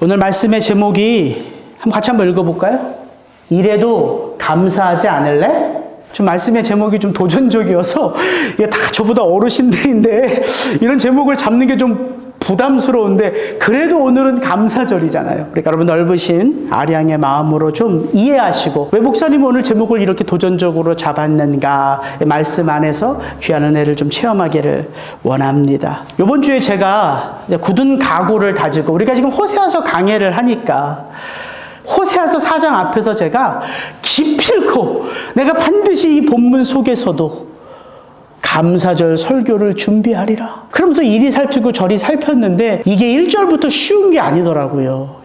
오늘 말씀의 제목이 같이 한번 읽어볼까요? 이래도 감사하지 않을래? 좀 말씀의 제목이 좀 도전적이어서 이게 다 저보다 어르신들인데 이런 제목을 잡는 게 좀 부담스러운데 그래도 오늘은 감사절이잖아요. 그러니까 여러분 넓으신 아량의 마음으로 좀 이해하시고 왜 목사님 오늘 제목을 이렇게 도전적으로 잡았는가 말씀 안에서 귀한 은혜를 좀 체험하기를 원합니다. 이번 주에 제가 굳은 각오를 다지고 우리가 지금 호세아서 강해를 하니까 호세아서 4장 앞에서 제가 기필코 내가 반드시 이 본문 속에서도 감사절 설교를 준비하리라. 그러면서 이리 살피고 저리 살폈는데 이게 1절부터 쉬운 게 아니더라고요.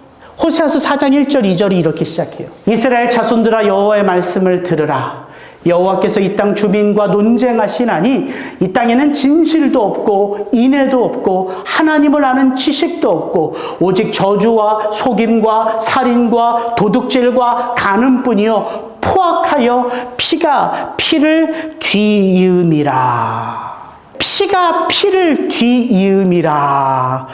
호세아서 4장 1절 2절이 이렇게 시작해요. 이스라엘 자손들아 여호와의 말씀을 들으라. 여호와께서 이 땅 주민과 논쟁하시나니 이 땅에는 진실도 없고 인애도 없고 하나님을 아는 지식도 없고 오직 저주와 속임과 살인과 도둑질과 간음뿐이요 포악하여 피가 피를 뒤이음이라. 피가 피를 뒤이음이라.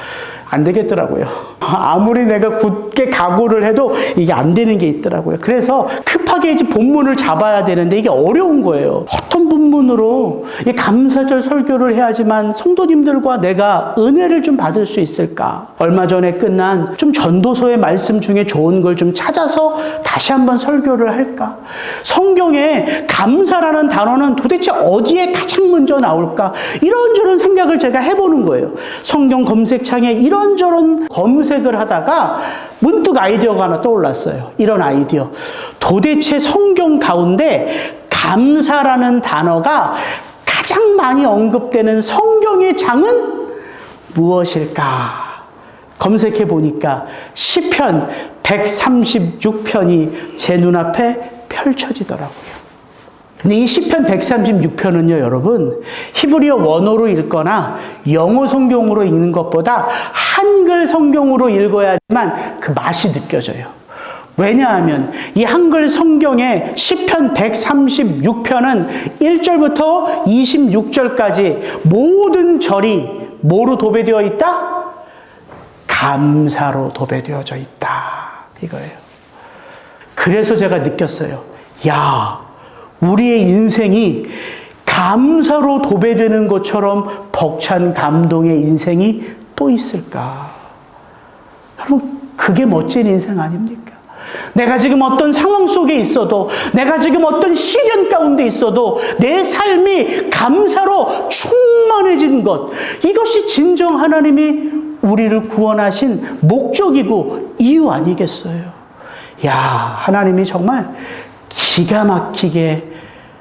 안 되겠더라고요. 아무리 내가 굳게 각오를 해도 이게 안 되는 게 있더라고요. 그래서 급하게 이제 본문을 잡아야 되는데 이게 어려운 거예요. 어떤 본문으로 이 감사절 설교를 해야지만 성도님들과 내가 은혜를 좀 받을 수 있을까? 얼마 전에 끝난 좀 전도서의 말씀 중에 좋은 걸 좀 찾아서 다시 한번 설교를 할까? 성경에 감사라는 단어는 도대체 어디에 가장 먼저 나올까? 이런저런 생각을 제가 해보는 거예요. 성경 검색창에 이런저런 검색을 하다가 문득 아이디어가 하나 떠올랐어요. 이런 아이디어. 도대체 성경 가운데 감사라는 단어가 가장 많이 언급되는 성경의 장은 무엇일까? 검색해 보니까 시편 136편이 제 눈앞에 펼쳐지더라고요. 근데 이 시편 136편은요, 여러분, 히브리어 원어로 읽거나 영어 성경으로 읽는 것보다 한글 성경으로 읽어야지만 그 맛이 느껴져요. 왜냐하면 이 한글 성경의 시편 136편은 1절부터 26절까지 모든 절이 뭐로 도배되어 있다? 감사로 도배되어져 있다. 이거예요. 그래서 제가 느꼈어요. 야, 우리의 인생이 감사로 도배되는 것처럼 벅찬 감동의 인생이 또 있을까? 여러분, 그게 멋진 인생 아닙니까? 내가 지금 어떤 상황 속에 있어도, 내가 지금 어떤 시련 가운데 있어도 내 삶이 감사로 충만해진 것, 이것이 진정 하나님이 우리를 구원하신 목적이고 이유 아니겠어요? 야, 하나님이 정말 기가 막히게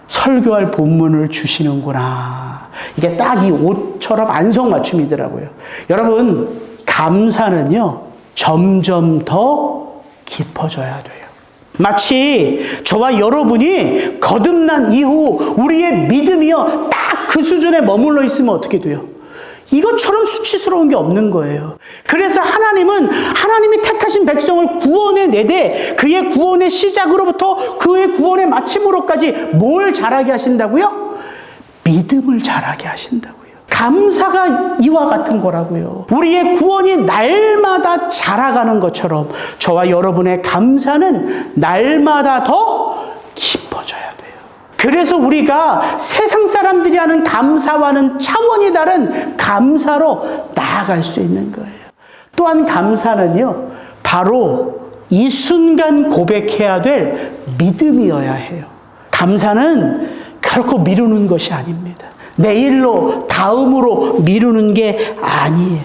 설교할 본문을 주시는구나. 이게 딱 이 옷처럼 안성맞춤이더라고요. 여러분, 감사는요, 점점 더 깊어져야 돼요. 마치 저와 여러분이 거듭난 이후 우리의 믿음이요, 딱 그 수준에 머물러 있으면 어떻게 돼요? 이것처럼 수치스러운 게 없는 거예요. 그래서 하나님이 택하신 백성을 구원해 내되 그의 구원의 시작으로부터 그의 구원의 마침으로까지 뭘 자라게 하신다고요? 믿음을 자라게 하신다고요. 감사가 이와 같은 거라고요. 우리의 구원이 날마다 자라가는 것처럼 저와 여러분의 감사는 날마다 더 깊어져야 돼요. 그래서 우리가 세상 사람들이 하는 감사와는 차원이 다른 감사로 나아갈 수 있는 거예요. 또한 감사는요, 바로 이 순간 고백해야 될 믿음이어야 해요. 감사는 결코 미루는 것이 아닙니다. 내일로, 다음으로 미루는 게 아니에요.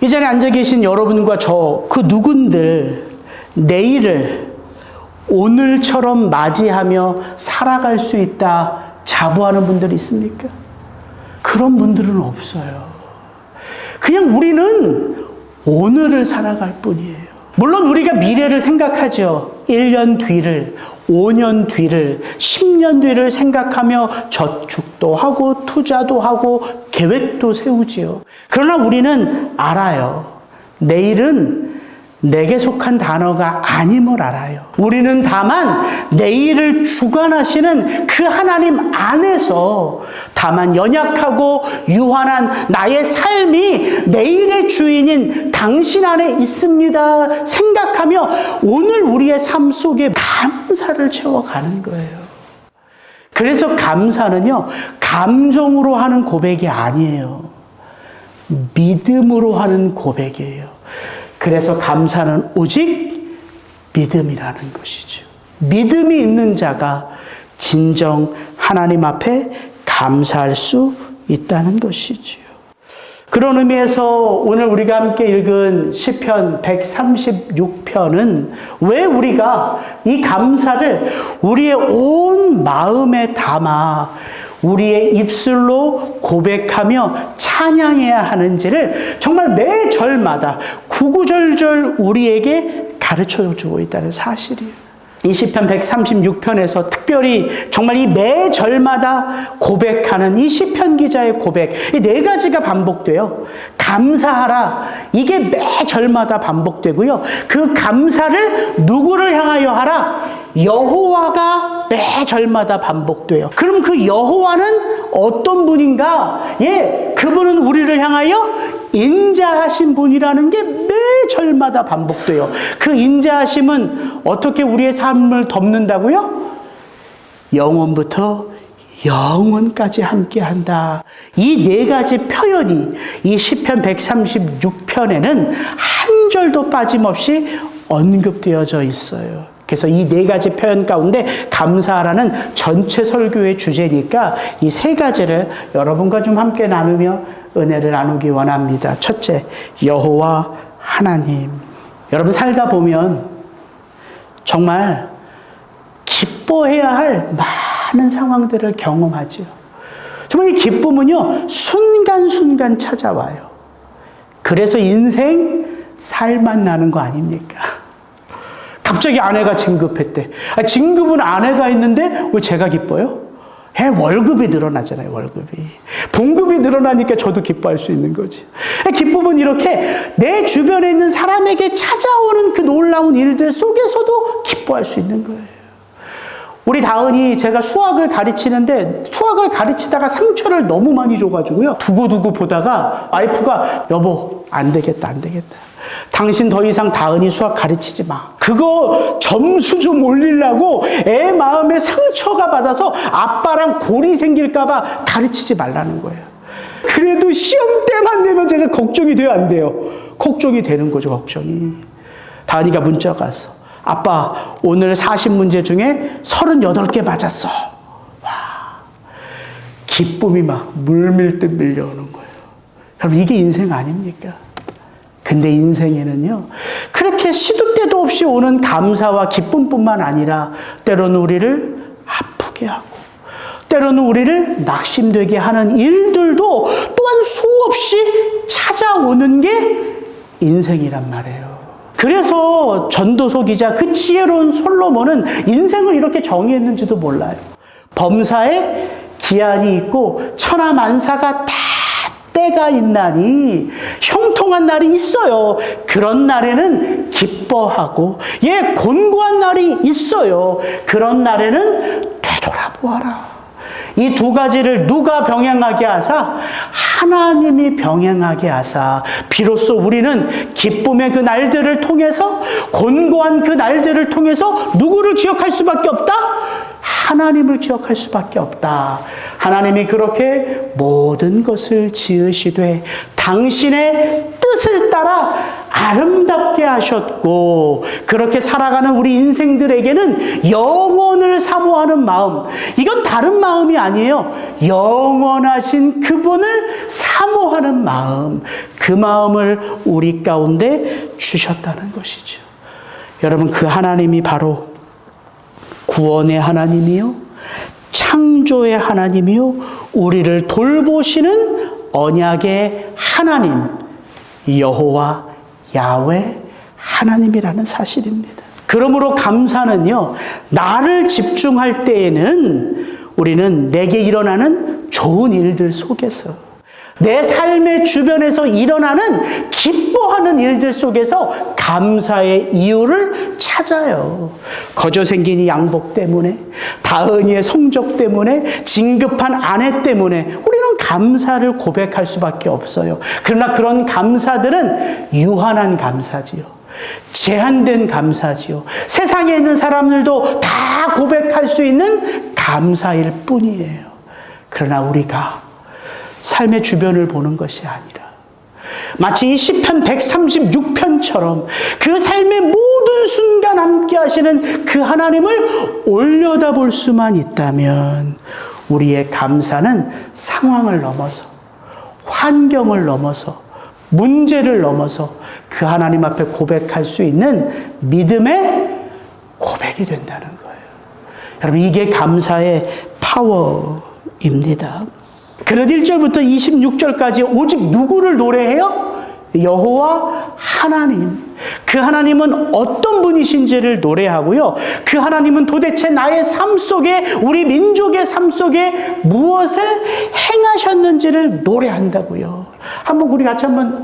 이 자리에 앉아 계신 여러분과 저, 그 누군들, 내일을 오늘처럼 맞이하며 살아갈 수 있다 자부하는 분들이 있습니까? 그런 분들은 없어요. 그냥 우리는 오늘을 살아갈 뿐이에요. 물론 우리가 미래를 생각하죠. 1년 뒤를, 5년 뒤를, 10년 뒤를 생각하며 저축도 하고 투자도 하고 계획도 세우지요. 그러나 우리는 알아요. 내일은 내게 속한 단어가 아님을 알아요. 우리는 다만 내일을 주관하시는 그 하나님 안에서 다만 연약하고 유한한 나의 삶이 내일의 주인인 당신 안에 있습니다 생각하며 오늘 우리의 삶 속에 감사를 채워가는 거예요. 그래서 감사는요, 감정으로 하는 고백이 아니에요. 믿음으로 하는 고백이에요. 그래서 감사는 오직 믿음이라는 것이죠. 믿음이 있는 자가 진정 하나님 앞에 감사할 수 있다는 것이지요. 그런 의미에서 오늘 우리가 함께 읽은 시편 136편은 왜 우리가 이 감사를 우리의 온 마음에 담아 우리의 입술로 고백하며 찬양해야 하는지를 정말 매 절마다 구구절절 우리에게 가르쳐주고 있다는 사실이에요. 이 시편 136편에서 특별히 정말 이 매 절마다 고백하는 이 시편 기자의 고백, 이 네 가지가 반복돼요. 감사하라, 이게 매 절마다 반복되고요. 그 감사를 누구를 향하여 하라? 여호와가 매 절마다 반복돼요. 그럼 그 여호와는 어떤 분인가? 예, 그분은 우리를 향하여 인자하신 분이라는 게 매 절마다 반복돼요. 그 인자하심은 어떻게 우리의 삶을 덮는다고요? 영원부터 영원까지 함께한다. 이 네 가지 표현이 이 시편 136편에는 한 절도 빠짐없이 언급되어져 있어요. 그래서 이 네 가지 표현 가운데 감사하라는 전체 설교의 주제니까 이 세 가지를 여러분과 좀 함께 나누며 은혜를 나누기 원합니다. 첫째, 여호와 하나님. 여러분 살다 보면 정말 기뻐해야 할 많은 상황들을 경험하죠. 정말 이 기쁨은요, 순간순간 찾아와요. 그래서 인생 살만 나는 거 아닙니까? 갑자기 아내가 진급했대. 진급은 아내가 있는데 왜 제가 기뻐요? 월급이 늘어나잖아요, 월급이. 봉급이 늘어나니까 저도 기뻐할 수 있는 거지. 기쁨은 이렇게 내 주변에 있는 사람에게 찾아오는 그 놀라운 일들 속에서도 기뻐할 수 있는 거예요. 우리 다은이 제가 수학을 가르치는데 수학을 가르치다가 상처를 너무 많이 줘가지고요. 두고두고 보다가 와이프가 여보, 안 되겠다. 당신 더 이상 다은이 수학 가르치지 마. 그거 점수 좀 올리려고 애 마음에 상처가 받아서 아빠랑 골이 생길까봐 가르치지 말라는 거예요. 그래도 시험 때만 되면 제가 걱정이 돼요, 안 돼요? 걱정이 되는 거죠, 걱정이. 다은이가 문자가 왔어. 아빠, 오늘 40문제 중에 38개 맞았어. 와, 기쁨이 막 물밀듯 밀려오는 거예요. 여러분, 이게 인생 아닙니까? 근데 인생에는요, 그렇게 시도 때도 없이 오는 감사와 기쁨뿐만 아니라 때로는 우리를 아프게 하고 때로는 우리를 낙심되게 하는 일들도 또한 수없이 찾아오는 게 인생이란 말이에요. 그래서 전도서 기자 그 지혜로운 솔로몬은 인생을 이렇게 정의했는지도 몰라요. 범사에 기한이 있고 천하만사가 다 때가 있나니 형통한 날이 있어요. 그런 날에는 기뻐하고 곤고한 날이 있어요. 그런 날에는 되돌아보아라. 이 두 가지를 누가 병행하게 하사? 하나님이 병행하게 하사 비로소 우리는 기쁨의 그 날들을 통해서 곤고한 그 날들을 통해서 누구를 기억할 수밖에 없다? 하나님을 기억할 수밖에 없다. 하나님이 그렇게 모든 것을 지으시되 당신의 뜻을 따라 아름답게 하셨고 그렇게 살아가는 우리 인생들에게는 영원을 사모하는 마음, 이건 다른 마음이 아니에요. 영원하신 그분을 사모하는 마음, 그 마음을 우리 가운데 주셨다는 것이죠. 여러분, 그 하나님이 바로 구원의 하나님이요, 창조의 하나님이요, 우리를 돌보시는 언약의 하나님, 여호와 야훼 하나님이라는 사실입니다. 그러므로 감사는요, 나를 집중할 때에는 우리는 내게 일어나는 좋은 일들 속에서, 내 삶의 주변에서 일어나는 기뻐하는 일들 속에서 감사의 이유를 찾아요. 거저 생긴 이 양복 때문에, 다은이의 성적 때문에, 진급한 아내 때문에 우리는 감사를 고백할 수밖에 없어요. 그러나 그런 감사들은 유한한 감사지요. 제한된 감사지요. 세상에 있는 사람들도 다 고백할 수 있는 감사일 뿐이에요. 그러나 우리가 삶의 주변을 보는 것이 아니라 마치 이 시편 136편처럼 그 삶의 모든 순간 함께 하시는 그 하나님을 올려다볼 수만 있다면 우리의 감사는 상황을 넘어서, 환경을 넘어서, 문제를 넘어서 그 하나님 앞에 고백할 수 있는 믿음의 고백이 된다는 거예요. 여러분, 이게 감사의 파워입니다. 그래도 1절부터 26절까지 오직 누구를 노래해요? 여호와 하나님. 그 하나님은 어떤 분이신지를 노래하고요. 그 하나님은 도대체 나의 삶 속에, 우리 민족의 삶 속에 무엇을 행하셨는지를 노래한다고요. 우리 같이 한번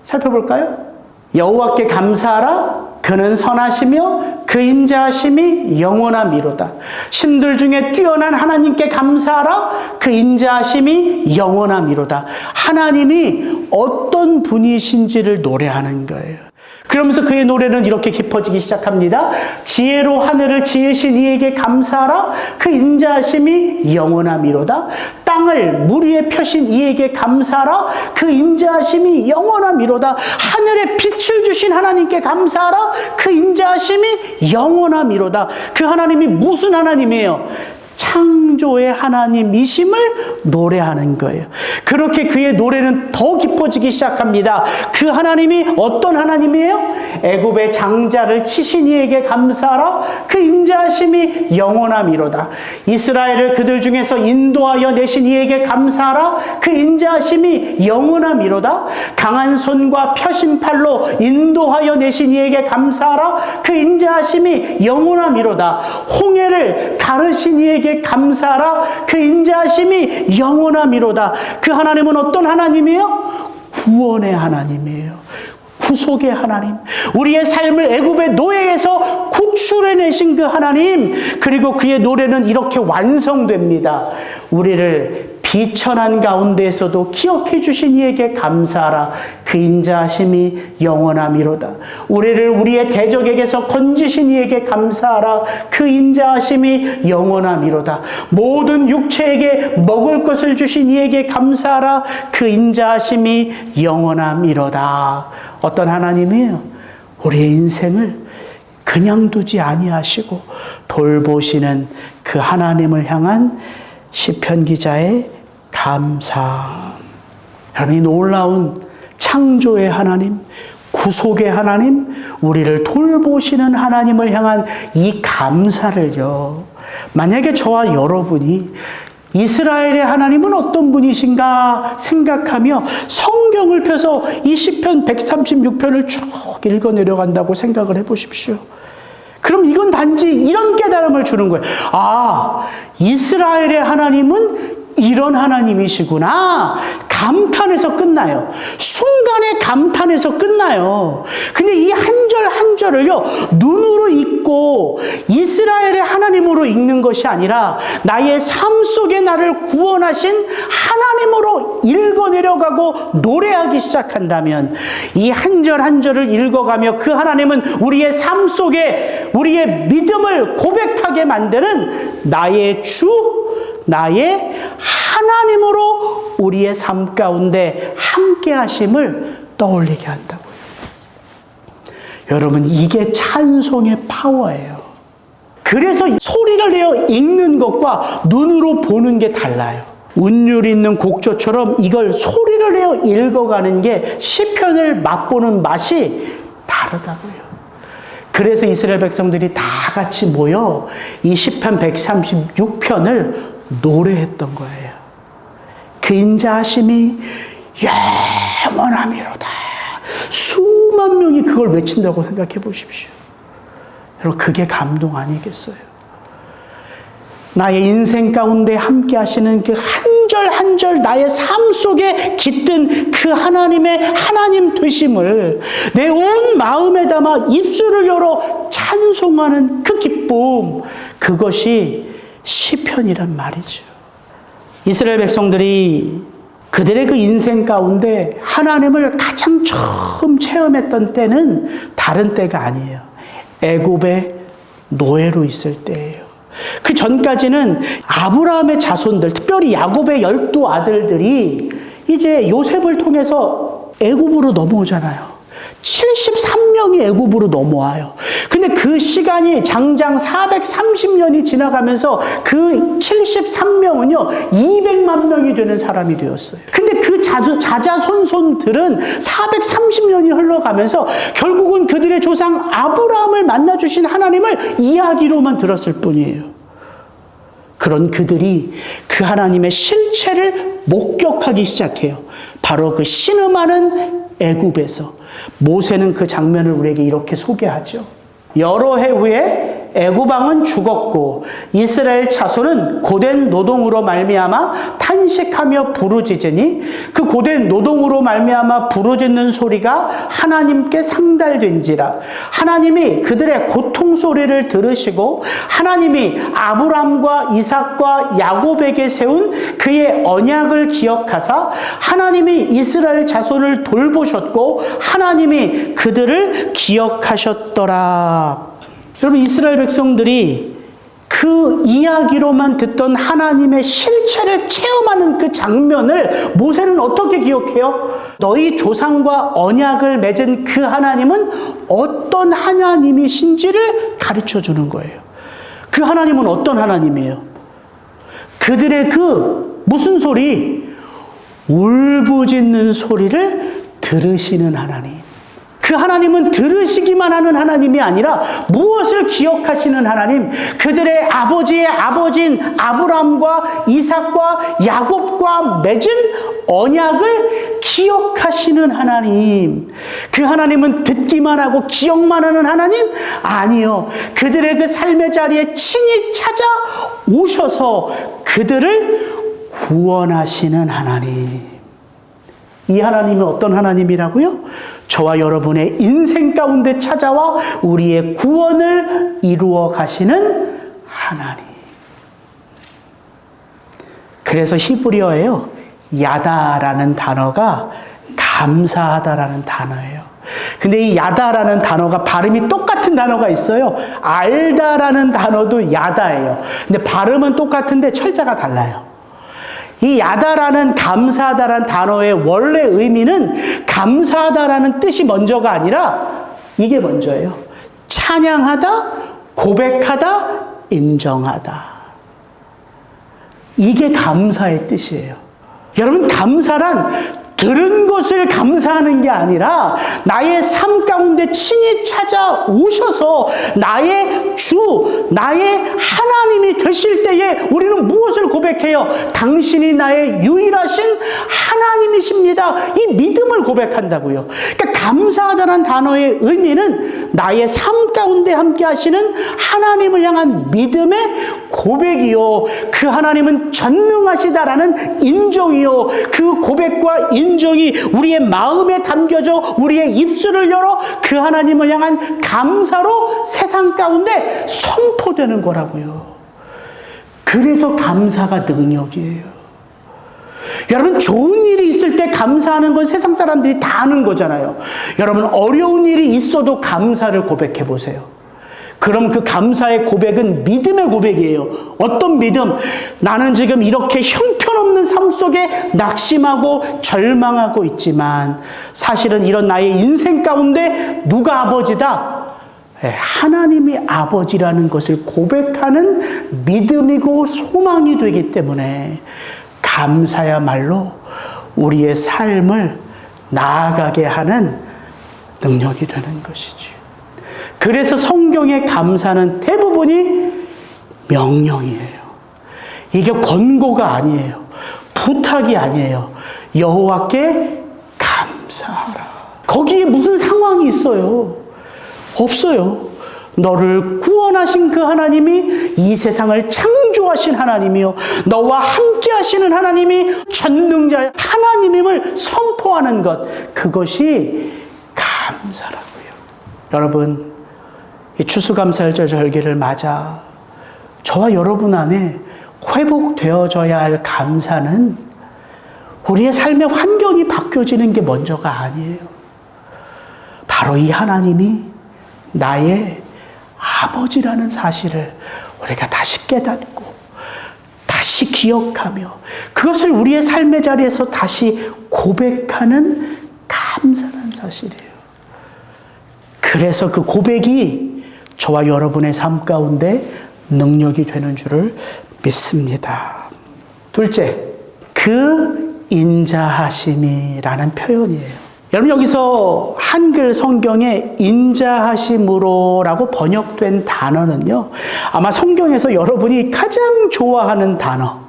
살펴볼까요? 여호와께 감사하라. 그는 선하시며 그 인자하심이 영원함이로다. 신들 중에 뛰어난 하나님께 감사하라. 그 인자하심이 영원함이로다. 하나님이 어떤 분이신지를 노래하는 거예요. 그러면서 그의 노래는 이렇게 깊어지기 시작합니다. 지혜로 하늘을 지으신 이에게 감사하라. 그 인자하심이 영원함이로다. 땅을 물 위에 펴신 이에게 감사하라. 그 인자하심이 영원함이로다. 하늘에 빛을 주신 하나님께 감사하라. 그 인자하심이 영원함이로다. 그 하나님이 무슨 하나님이에요? 창조의 하나님이심을 노래하는 거예요. 그렇게 그의 노래는 더 깊어지기 시작합니다. 그 하나님이 어떤 하나님이에요? 애굽의 장자를 치신 이에게 감사하라. 그 인자하심이 영원함이로다. 이스라엘을 그들 중에서 인도하여 내신 이에게 감사하라. 그 인자하심이 영원함이로다. 강한 손과 펴신 팔로 인도하여 내신 이에게 감사하라. 그 인자하심이 영원함이로다. 홍해를 가르신 이에게 감사하라. 그 인자하심이 영원함이로다. 그 하나님은 어떤 하나님이에요? 구원의 하나님이에요. 구속의 하나님. 우리의 삶을 애굽의 노예에서 구출해내신 그 하나님. 그리고 그의 노래는 이렇게 완성됩니다. 우리를 비천한 가운데에서도 기억해 주신 이에게 감사하라. 그 인자하심이 영원함이로다. 우리를 우리의 대적에게서 건지신 이에게 감사하라. 그 인자하심이 영원함이로다. 모든 육체에게 먹을 것을 주신 이에게 감사하라. 그 인자하심이 영원함이로다. 어떤 하나님이에요? 우리의 인생을 그냥 두지 아니하시고 돌보시는 그 하나님을 향한 시편 기자의 감사. 여러분, 이 놀라운 창조의 하나님, 구속의 하나님, 우리를 돌보시는 하나님을 향한 이 감사를요, 만약에 저와 여러분이 이스라엘의 하나님은 어떤 분이신가 생각하며 성경을 펴서 이 시편 136편을 쭉 읽어 내려간다고 생각을 해보십시오. 그럼 이건 단지 이런 깨달음을 주는 거예요. 아, 이스라엘의 하나님은 이런 하나님이시구나. 감탄해서 끝나요. 순간의 감탄에서 끝나요. 근데 이 한 절 한 절을요, 눈으로 읽고 이스라엘의 하나님으로 읽는 것이 아니라 나의 삶 속에 나를 구원하신 하나님으로 읽어 내려가고 노래하기 시작한다면 이 한 절 한 절을 읽어가며 그 하나님은 우리의 삶 속에 우리의 믿음을 고백하게 만드는 나의 주, 나의 하나님으로 우리의 삶 가운데 함께 하심을 떠올리게 한다고요. 여러분, 이게 찬송의 파워예요. 그래서 소리를 내어 읽는 것과 눈으로 보는 게 달라요. 운율 있는 곡조처럼 이걸 소리를 내어 읽어가는 게 시편을 맛보는 맛이 다르다고요. 그래서 이스라엘 백성들이 다 같이 모여 이 시편 136편을 노래했던 거예요. 그 인자하심이 영원함이로다. 수만 명이 그걸 외친다고 생각해 보십시오. 여러분, 그게 감동 아니겠어요? 나의 인생 가운데 함께 하시는 그 한 절 한 절 나의 삶 속에 깃든 그 하나님의 하나님 되심을 내 온 마음에 담아 입술을 열어 찬송하는 그 기쁨, 그것이 시편이란 말이죠. 이스라엘 백성들이 그들의 그 인생 가운데 하나님을 가장 처음 체험했던 때는 다른 때가 아니에요. 애굽의 노예로 있을 때예요. 그 전까지는 아브라함의 자손들, 특별히 야곱의 12 아들들이 이제 요셉을 통해서 애굽으로 넘어오잖아요. 73명이 애굽으로 넘어와요. 근데 그 시간이 장장 430년이 지나가면서 그 73명은요 200만 명이 되는 사람이 되었어요. 근데 그 자자손손들은 430년이 흘러가면서 결국은 그들의 조상 아브라함을 만나주신 하나님을 이야기로만 들었을 뿐이에요. 그런 그들이 그 하나님의 실체를 목격하기 시작해요. 바로 그 신음하는 애굽에서. 모세는 그 장면을 우리에게 이렇게 소개하죠. 여러 해 후에 애굽 왕은 죽었고 이스라엘 자손은 고된 노동으로 말미암아 탄식하며 부르짖으니 그 고된 노동으로 말미암아 부르짖는 소리가 하나님께 상달된지라. 하나님이 그들의 고통 소리를 들으시고 하나님이 아브람과 이삭과 야곱에게 세운 그의 언약을 기억하사 하나님이 이스라엘 자손을 돌보셨고 하나님이 그들을 기억하셨더라. 여러분, 이스라엘 백성들이 그 이야기로만 듣던 하나님의 실체를 체험하는 그 장면을 모세는 어떻게 기억해요? 너희 조상과 언약을 맺은 그 하나님은 어떤 하나님이신지를 가르쳐 주는 거예요. 그 하나님은 어떤 하나님이에요? 그들의 그 무슨 소리? 울부짖는 소리를 들으시는 하나님. 그 하나님은 들으시기만 하는 하나님이 아니라 무엇을 기억하시는 하나님, 그들의 아버지의 아버지인 아브람과 이삭과 야곱과 맺은 언약을 기억하시는 하나님. 그 하나님은 듣기만 하고 기억만 하는 하나님? 아니요. 그들의 그 삶의 자리에 친히 찾아오셔서 그들을 구원하시는 하나님. 이 하나님은 어떤 하나님이라고요? 저와 여러분의 인생 가운데 찾아와 우리의 구원을 이루어 가시는 하나님. 그래서 히브리어에요, 야다라는 단어가 감사하다라는 단어예요. 근데 이 야다라는 단어가 발음이 똑같은 단어가 있어요. 알다라는 단어도 야다예요. 근데 발음은 똑같은데 철자가 달라요. 이 야다라는 감사하다라는 단어의 원래 의미는 감사하다라는 뜻이 먼저가 아니라 이게 먼저예요. 찬양하다, 고백하다, 인정하다. 이게 감사의 뜻이에요. 여러분, 감사란 들은 것을 감사하는 게 아니라 나의 삶 가운데 친히 찾아오셔서 나의 주, 나의 하나님이 되실 때에 우리는 무엇을 고백해요? 당신이 나의 유일하신 하나님이십니다. 이 믿음을 고백한다고요. 그러니까 감사하다는 단어의 의미는 나의 삶 가운데 함께 하시는 하나님을 향한 믿음의 고백이요. 그 하나님은 전능하시다라는 인정이요. 그 고백과 인정이 우리의 마음에 담겨져 우리의 입술을 열어 그 하나님을 향한 감사로 세상 가운데 선포되는 거라고요. 그래서 감사가 능력이에요. 여러분, 좋은 일이 있을 때 감사하는 건 세상 사람들이 다 아는 거잖아요. 여러분, 어려운 일이 있어도 감사를 고백해 보세요. 그럼 그 감사의 고백은 믿음의 고백이에요. 어떤 믿음? 나는 지금 이렇게 형편없는 삶 속에 낙심하고 절망하고 있지만 사실은 이런 나의 인생 가운데 누가 아버지다? 하나님이 아버지라는 것을 고백하는 믿음이고 소망이 되기 때문에 감사야말로 우리의 삶을 나아가게 하는 능력이 되는 것이죠. 그래서 성경의 감사는 대부분이 명령이에요. 이게 권고가 아니에요. 부탁이 아니에요. 여호와께 감사하라. 거기에 무슨 상황이 있어요? 없어요. 너를 구원하신 그 하나님이 이 세상을 창조하신 하나님이요 너와 함께 하시는 하나님이 전능자 하나님임을 선포하는 것, 그것이 감사라고요. 여러분, 이 추수감사절 절기를 맞아 저와 여러분 안에 회복되어져야 할 감사는 우리의 삶의 환경이 바뀌어지는 게 먼저가 아니에요. 바로 이 하나님이 나의 아버지라는 사실을 우리가 다시 깨닫고 다시 기억하며 그것을 우리의 삶의 자리에서 다시 고백하는 감사라는 사실이에요. 그래서 그 고백이 저와 여러분의 삶 가운데 능력이 되는 줄을 믿습니다. 둘째, 그 인자하심이라는 표현이에요. 여러분, 여기서 한글 성경에 인자하심으로라고 번역된 단어는요, 아마 성경에서 여러분이 가장 좋아하는 단어,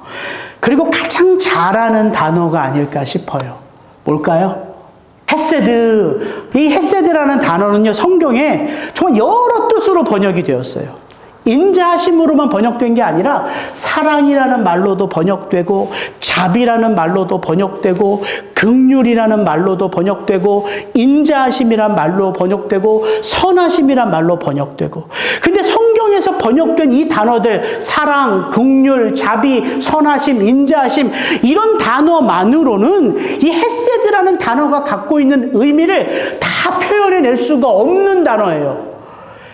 그리고 가장 잘하는 단어가 아닐까 싶어요. 뭘까요? 헤세드. 이 헤세드라는 단어는요, 성경에 정말 여러 뜻으로 번역이 되었어요. 인자하심으로만 번역된 게 아니라 사랑이라는 말로도 번역되고 자비라는 말로도 번역되고 긍휼이라는 말로도 번역되고 인자하심이란 말로 번역되고 선하심이란 말로 번역되고. 근데 성경에서 번역된 이 단어들, 사랑, 긍휼, 자비, 선하심, 인자하심, 이런 단어만으로는 이 헤세드라는 단어가 갖고 있는 의미를 다 표현해낼 수가 없는 단어예요.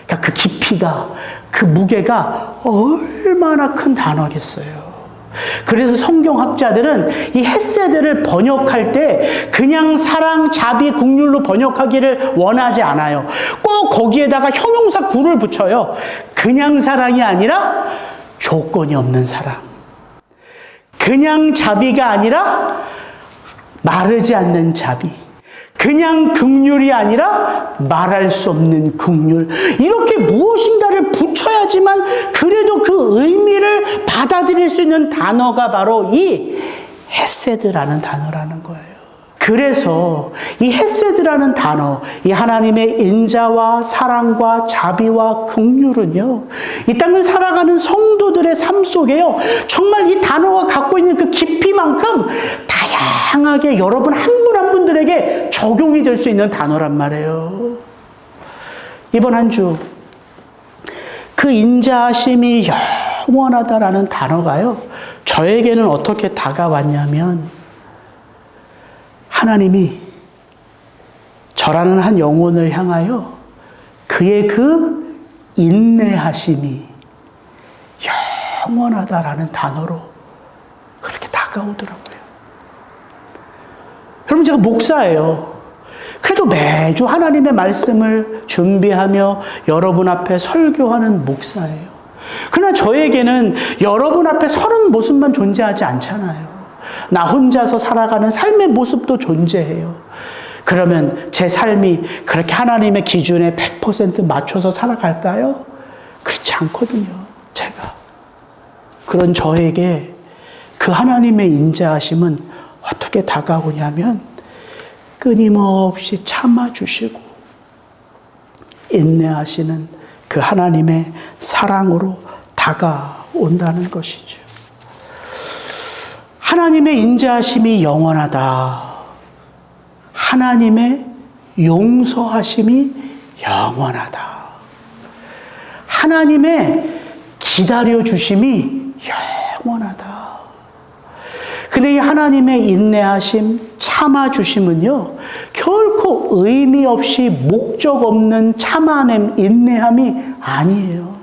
그러니까 그 깊이가, 그 무게가 얼마나 큰 단어겠어요. 그래서 성경학자들은 이 헤세드를 번역할 때 그냥 사랑, 자비, 긍휼로 번역하기를 원하지 않아요. 꼭 거기에다가 형용사 구를 붙여요. 그냥 사랑이 아니라 조건이 없는 사랑. 그냥 자비가 아니라 마르지 않는 자비. 그냥 긍휼이 아니라 말할 수 없는 긍휼. 이렇게 무엇인가를 붙여야지만 그래도 그 의미를 받아들일 수 있는 단어가 바로 이 헤세드라는 단어라는 거예요. 그래서 이 헤세드라는 단어, 이 하나님의 인자와 사랑과 자비와 긍휼은요, 이 땅을 살아가는 성도들의 삶 속에요, 정말 이 단어가 갖고 있는 그 깊이만큼 다양하게 여러분 한 분 한 분들에게 적용이 될 수 있는 단어란 말이에요. 이번 한 주 그 인자하심이 영원하다라는 단어가요, 저에게는 어떻게 다가왔냐면, 하나님이 저라는 한 영혼을 향하여 그의 그 인내하심이 영원하다라는 단어로 그렇게 다가오더라고요. 여러분, 제가 목사예요. 그래도 매주 하나님의 말씀을 준비하며 여러분 앞에 설교하는 목사예요. 그러나 저에게는 여러분 앞에 서는 모습만 존재하지 않잖아요. 나 혼자서 살아가는 삶의 모습도 존재해요. 그러면 제 삶이 그렇게 하나님의 기준에 100% 맞춰서 살아갈까요? 그렇지 않거든요, 제가. 그런 저에게 그 하나님의 인자하심은 어떻게 다가오냐면, 끊임없이 참아주시고 인내하시는 그 하나님의 사랑으로 다가온다는 것이죠. 하나님의 인자하심이 영원하다. 하나님의 용서하심이 영원하다. 하나님의 기다려주심이 영원하다. 근데 이 하나님의 인내하심, 참아주심은요, 결코 의미 없이 목적 없는 참아냄, 인내함이 아니에요.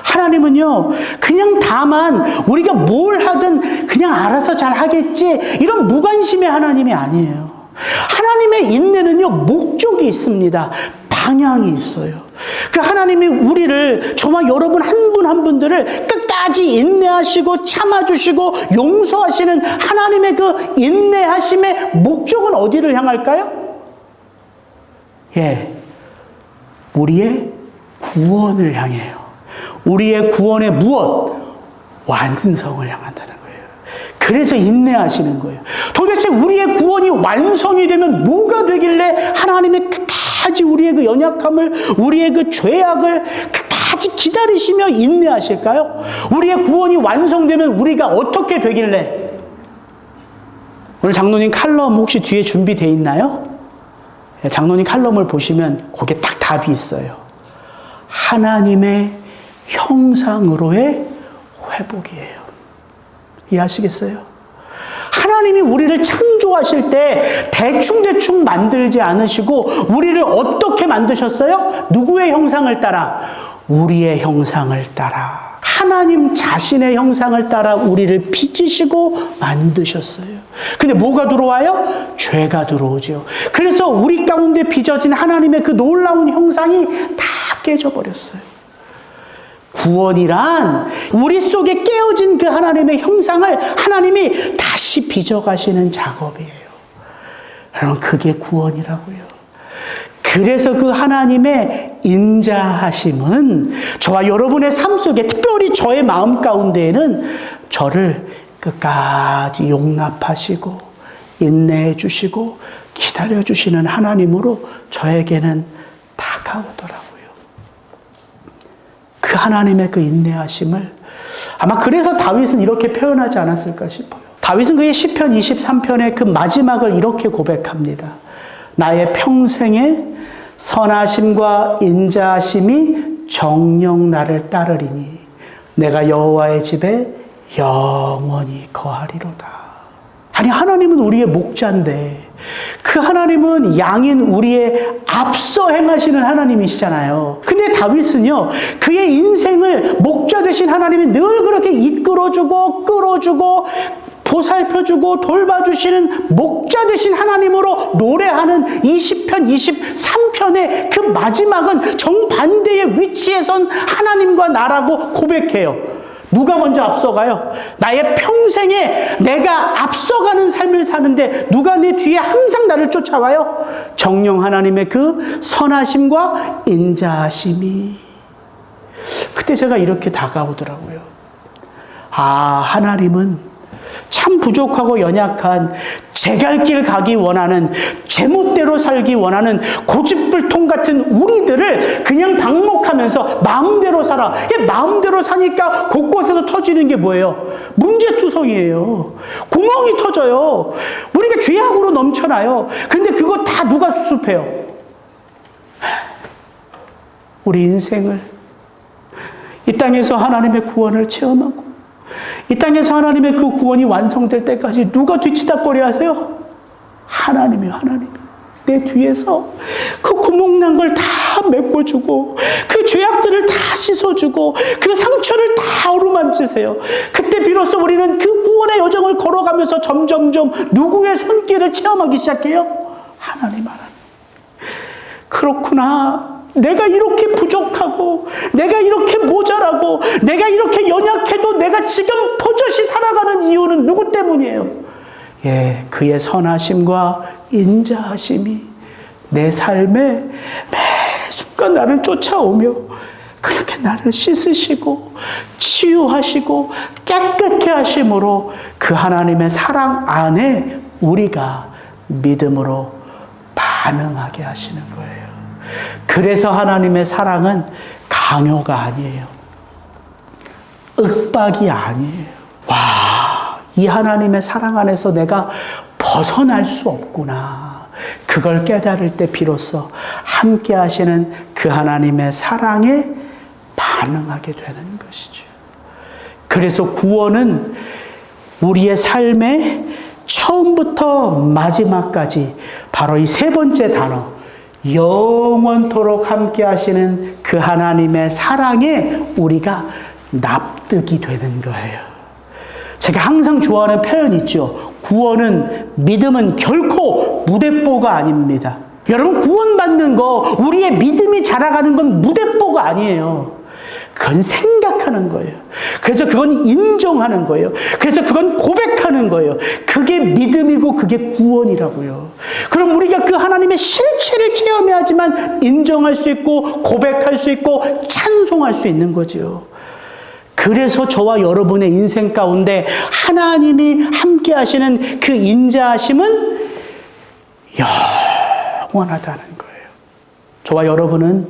하나님은요, 그냥 다만 우리가 뭘 하든 그냥 알아서 잘 하겠지, 이런 무관심의 하나님이 아니에요. 하나님의 인내는요, 목적이 있습니다. 방향이 있어요. 그 하나님이 우리를, 저와 여러분 한 분 한 분들을 끝까지 인내하시고 참아주시고 용서하시는 하나님의 그 인내하심의 목적은 어디를 향할까요? 우리의 구원을 향해요. 우리의 구원의 무엇? 완성을 향한다는 거예요. 그래서 인내하시는 거예요. 도대체 우리의 구원이 완성이 되면 뭐가 되길래 하나님이 끝까지 우리의 그 연약함을, 우리의 그 죄악을 끝까지 때까지 기다리시며 인내하실까요? 우리의 구원이 완성되면 우리가 어떻게 되길래? 오늘 장로님 칼럼 혹시 뒤에 준비되어 있나요? 장로님 칼럼을 보시면 거기에 딱 답이 있어요. 하나님의 형상으로의 회복이에요. 이해하시겠어요? 하나님이 우리를 창조하실 때 대충대충 만들지 않으시고 우리를 어떻게 만드셨어요? 누구의 형상을 따라? 우리의 형상을 따라. 하나님 자신의 형상을 따라 우리를 빚으시고 만드셨어요. 근데 뭐가 들어와요? 죄가 들어오죠. 그래서 우리 가운데 빚어진 하나님의 그 놀라운 형상이 다 깨져버렸어요. 구원이란 우리 속에 깨어진 그 하나님의 형상을 하나님이 다시 빚어가시는 작업이에요. 여러분, 그게 구원이라고요. 그래서 그 하나님의 인자하심은 저와 여러분의 삶 속에, 특별히 저의 마음 가운데에는 저를 끝까지 용납하시고 인내해 주시고 기다려 주시는 하나님으로 저에게는 다가오더라고요. 그 하나님의 그 인내하심을 아마 그래서 다윗은 이렇게 표현하지 않았을까 싶어요. 다윗은 그의 시편 23편의 그 마지막을 이렇게 고백합니다. 나의 평생에 선하심과 인자하심이 정녕 나를 따르리니 내가 여호와의 집에 영원히 거하리로다. 아니, 하나님은 우리의 목자인데 그 하나님은 양인 우리의 앞서 행하시는 하나님이시잖아요. 근데 다윗은요, 그의 인생을 목자 되신 하나님이 늘 그렇게 이끌어주고 끌어주고 보살펴주고 돌봐주시는 목자 되신 하나님으로 노래하는 이 시편 23편의 그 마지막은 정반대의 위치에 선 하나님과 나라고 고백해요. 누가 먼저 앞서가요? 나의 평생에 내가 앞서가는 삶을 사는데 누가 내 뒤에 항상 나를 쫓아와요? 정녕 하나님의 그 선하심과 인자하심이. 그때 제가 이렇게 다가오더라고요. 아, 하나님은 참 부족하고 연약한 제 갈 길 가기 원하는, 제멋대로 살기 원하는 고집불통 같은 우리들을 그냥 방목하면서 마음대로 살아. 마음대로 사니까 곳곳에서 터지는 게 뭐예요? 문제투성이에요. 구멍이 터져요. 우리가 죄악으로 넘쳐나요. 근데 그거 다 누가 수습해요? 우리 인생을 이 땅에서 하나님의 구원을 체험하고 이 땅에서 하나님의 그 구원이 완성될 때까지 누가 뒤치다꺼리 하세요? 하나님이요, 하나님. 내 뒤에서 그 구멍난 걸 다 메꿔주고 그 죄악들을 다 씻어주고 그 상처를 다 어루만지세요. 그때 비로소 우리는 그 구원의 여정을 걸어가면서 점점점 누구의 손길을 체험하기 시작해요? 하나님, 하나님. 그렇구나. 내가 이렇게 부족하고 내가 이렇게 모자라고 내가 이렇게 연약해도 내가 지금 버젓이 살아가는 이유는 누구 때문이에요? 예, 그의 선하심과 인자하심이 내 삶에 매 순간 나를 쫓아오며 그렇게 나를 씻으시고 치유하시고 깨끗게 하심으로 그 하나님의 사랑 안에 우리가 믿음으로 반응하게 하시는 거예요. 그래서 하나님의 사랑은 강요가 아니에요. 윽박이 아니에요. 와, 이 하나님의 사랑 안에서 내가 벗어날 수 없구나. 그걸 깨달을 때 비로소 함께 하시는 그 하나님의 사랑에 반응하게 되는 것이죠. 그래서 구원은 우리의 삶의 처음부터 마지막까지 바로 이 세 번째 단어, 영원토록 함께 하시는 그 하나님의 사랑에 우리가 납득이 되는 거예요. 제가 항상 좋아하는 표현 있죠. 구원은, 믿음은 결코 무대뽀가 아닙니다. 여러분, 구원받는 거, 우리의 믿음이 자라가는 건 무대뽀가 아니에요. 그건 생각하는 거예요. 그래서 그건 인정하는 거예요. 그래서 그건 고백하는 거예요. 그게 믿음이고 그게 구원이라고요. 그럼 우리가 그 하나님의 실체를 체험해야지만 인정할 수 있고 고백할 수 있고 찬송할 수 있는 거죠. 그래서 저와 여러분의 인생 가운데 하나님이 함께 하시는 그 인자하심은 영원하다는 거예요. 저와 여러분은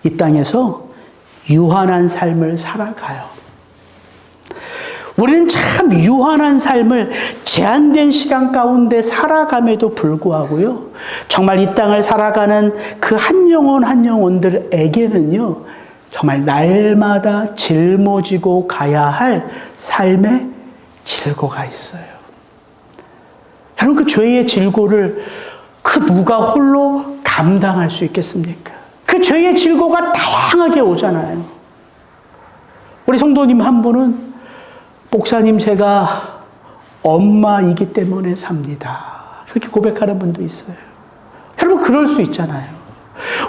이 땅에서 유한한 삶을 살아가요. 우리는 참 유한한 삶을 제한된 시간 가운데 살아감에도 불구하고요, 정말 이 땅을 살아가는 그 한 영혼 한 영혼들에게는요, 정말 날마다 짊어지고 가야 할 삶의 질고가 있어요. 여러분, 그 죄의 질고를 그 누가 홀로 감당할 수 있겠습니까? 그 죄의 질고가 다양하게 오잖아요. 우리 성도님 한 분은, 목사님, 제가 엄마이기 때문에 삽니다, 그렇게 고백하는 분도 있어요. 여러분, 그럴 수 있잖아요.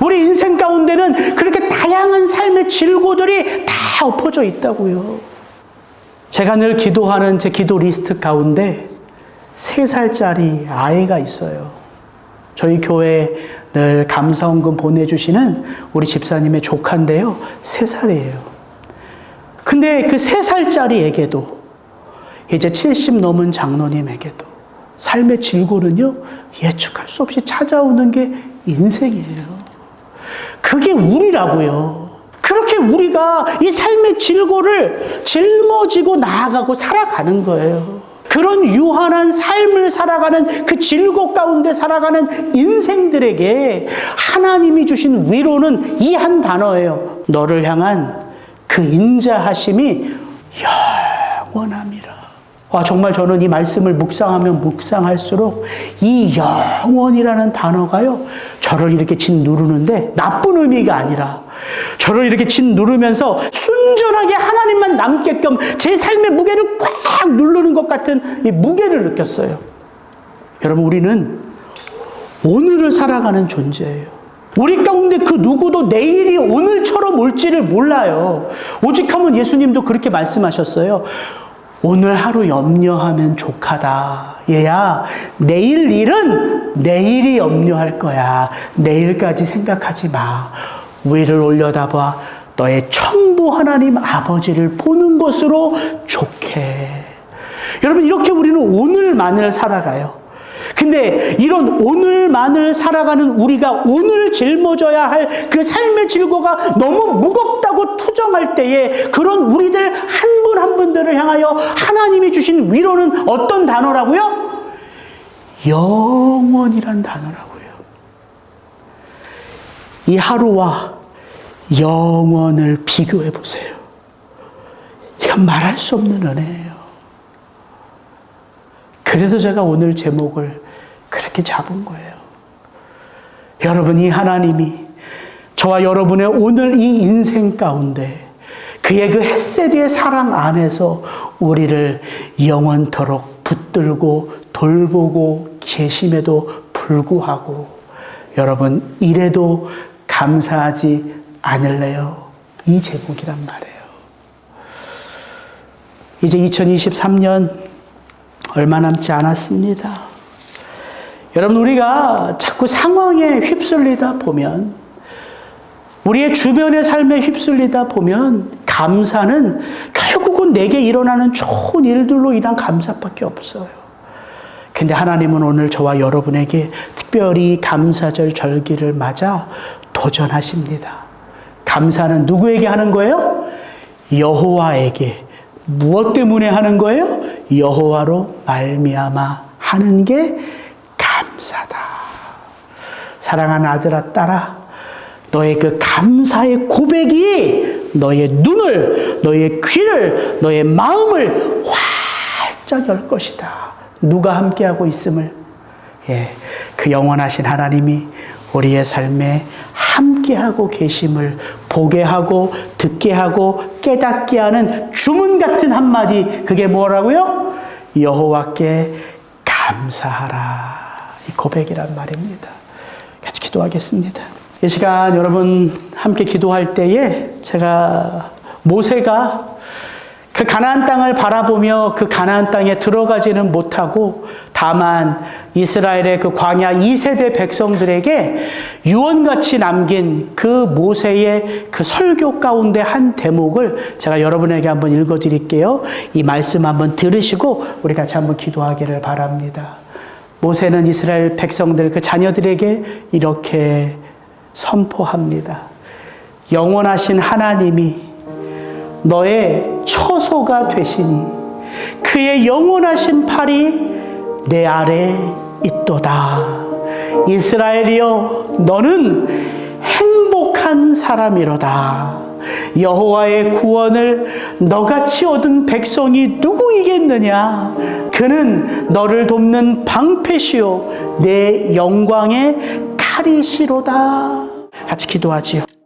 우리 인생 가운데는 그렇게 다양한 삶의 질고들이 다 엎어져 있다고요. 제가 늘 기도하는 제 기도 리스트 가운데 3살짜리 아이가 있어요. 저희 교회에 늘 감사원금 보내주시는 우리 집사님의 조카인데요, 3살이에요. 근데 그 3살짜리에게도, 이제 70 넘은 장로님에게도 삶의 질고는요, 예측할 수 없이 찾아오는 게 인생이에요. 그게 우리라고요. 그렇게 우리가 이 삶의 질고를 짊어지고 나아가고 살아가는 거예요. 그런 유한한 삶을 살아가는, 그 질고 가운데 살아가는 인생들에게 하나님이 주신 위로는 이 한 단어예요. 너를 향한 그 인자하심이 영원함이라. 정말 저는 이 말씀을 묵상하면 묵상할수록 이 영원이라는 단어가요, 저를 이렇게 짓누르는데, 나쁜 의미가 아니라 저를 이렇게 짓누르면서 순전하게 하나님만 남게끔 제 삶의 무게를 꽉 누르는 것 같은 이 무게를 느꼈어요. 여러분, 우리는 오늘을 살아가는 존재예요. 우리 가운데 그 누구도 내일이 오늘처럼 올지를 몰라요. 오직하면 예수님도 그렇게 말씀하셨어요. 오늘 하루 염려하면 족하다. 얘야, 내일 일은 내일이 염려할 거야. 내일까지 생각하지 마. 위를 올려다봐 너의 천부 하나님 아버지를 보는 것으로 좋게. 여러분, 이렇게 우리는 오늘만을 살아가요. 근데 이런 오늘만을 살아가는 우리가 오늘 짊어져야 할 그 삶의 질고가 너무 무겁다고 투정할 때에, 그런 우리들 한 분 한 분들을 향하여 하나님이 주신 위로는 어떤 단어라고요? 영원이란 단어라고요. 이 하루와 영원을 비교해 보세요. 이건 말할 수 없는 은혜예요. 그래서 제가 오늘 제목을 그렇게 잡은 거예요. 여러분, 이 하나님이 저와 여러분의 오늘 이 인생 가운데 그의 그 헷세디의 사랑 안에서 우리를 영원토록 붙들고 돌보고 계심에도 불구하고, 여러분, 이래도 감사하지 않을래요? 이 제목이란 말이에요. 이제 2023년 얼마 남지 않았습니다. 여러분, 우리가 자꾸 상황에 휩쓸리다 보면, 우리의 주변의 삶에 휩쓸리다 보면, 감사는 결국은 내게 일어나는 좋은 일들로 인한 감사밖에 없어요. 근데 하나님은 오늘 저와 여러분에게 특별히 감사절 절기를 맞아 도전하십니다. 감사는 누구에게 하는 거예요? 여호와에게. 무엇 때문에 하는 거예요? 여호와로 말미암아 하는 게 감사다. 사랑하는 아들아, 딸아, 너의 그 감사의 고백이 너의 눈을, 너의 귀를, 너의 마음을 활짝 열 것이다. 누가 함께하고 있음을, 그 영원하신 하나님이 우리의 삶에 함께하고 계심을 보게 하고 듣게 하고 깨닫게 하는 주문 같은 한마디, 그게 뭐라고요? 여호와께 감사하라. 이 고백이란 말입니다. 같이 기도하겠습니다. 이 시간 여러분 함께 기도할 때에, 제가 모세가 그 가나안 땅을 바라보며 그 가나안 땅에 들어가지는 못하고, 다만 이스라엘의 그 광야 2세대 백성들에게 유언같이 남긴 그 모세의 그 설교 가운데 한 대목을 제가 여러분에게 한번 읽어드릴게요. 이 말씀 한번 들으시고 우리 같이 한번 기도하기를 바랍니다. 모세는 이스라엘 백성들, 그 자녀들에게 이렇게 선포합니다. 영원하신 하나님이 너의 처소가 되시니 그의 영원하신 팔이 내 아래 있도다. 이스라엘이여, 너는 행복한 사람이로다. 여호와의 구원을 너같이 얻은 백성이 누구이겠느냐? 그는 너를 돕는 방패시요 내 영광의 칼이시로다. 같이 기도하지요.